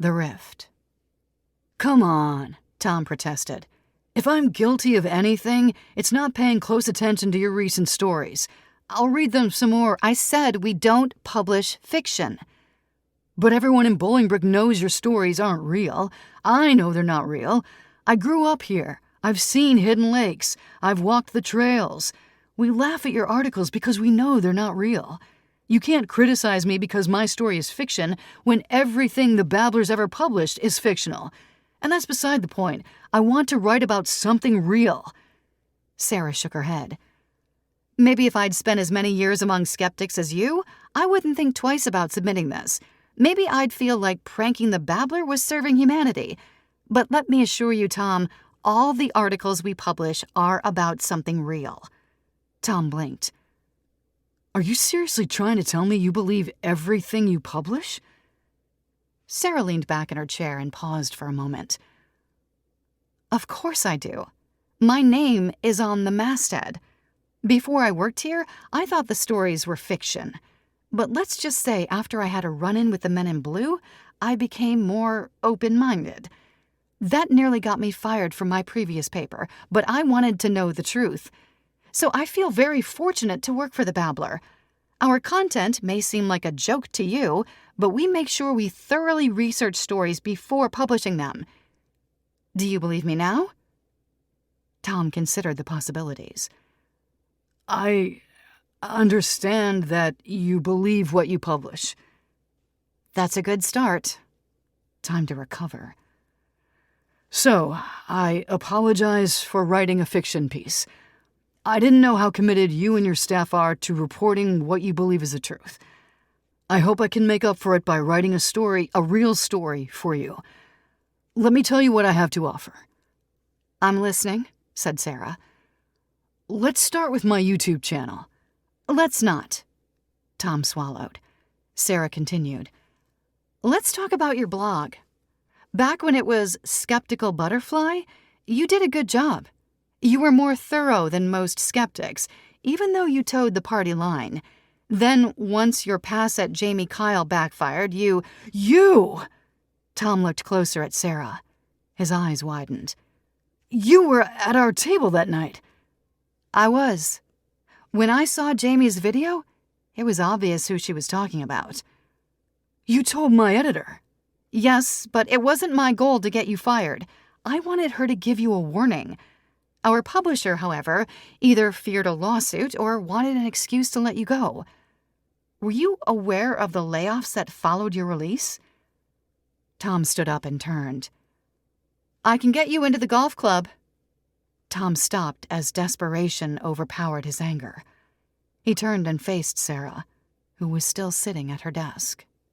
The rift. "Come on," Tom protested. "If I'm guilty of anything, it's not paying close attention to your recent stories. I'll read them some more." "I said we don't publish fiction." "But everyone in Bolingbrook knows your stories aren't real. I know they're not real. I grew up here. I've seen hidden lakes. I've walked the trails. We laugh at your articles because we know they're not real. You can't criticize me because my story is fiction when everything the Babblers ever published is fictional. And that's beside the point. I want to write about something real." Sarah shook her head. "Maybe if I'd spent as many years among skeptics as you, I wouldn't think twice about submitting this. Maybe I'd feel like pranking the Babbler was serving humanity. But let me assure you, Tom, all the articles we publish are about something real." Tom blinked. "Are you seriously trying to tell me you believe everything you publish?" Sarah leaned back in her chair and paused for a moment. "Of course I do. My name is on the masthead. Before I worked here, I thought the stories were fiction. But let's just say after I had a run-in with the men in blue, I became more open-minded. That nearly got me fired from my previous paper, but I wanted to know the truth. So I feel very fortunate to work for the Babbler. Our content may seem like a joke to you, but we make sure we thoroughly research stories before publishing them. Do you believe me now?" Tom considered the possibilities. "I understand that you believe what you publish." "That's a good start." Time to recover. "So, I apologize for writing a fiction piece. I didn't know how committed you and your staff are to reporting what you believe is the truth. I hope I can make up for it by writing a story, a real story, for you. Let me tell you what I have to offer." "I'm listening," said Sarah. "Let's start with my YouTube channel." "Let's not." Tom swallowed. Sarah continued. "Let's talk about your blog. Back when it was Skeptical Butterfly, you did a good job. You were more thorough than most skeptics, even though you towed the party line. Then, once your pass at Jamie Kyle backfired, you— Tom looked closer at Sarah. His eyes widened. "You were at our table that night." "I was. When I saw Jamie's video, it was obvious who she was talking about." "You told my editor." "Yes, but it wasn't my goal to get you fired. I wanted her to give you a warning. Our publisher, however, either feared a lawsuit or wanted an excuse to let you go. Were you aware of the layoffs that followed your release?" Tom stood up and turned. "I can get you into the golf club." Tom stopped as desperation overpowered his anger. He turned and faced Sarah, who was still sitting at her desk.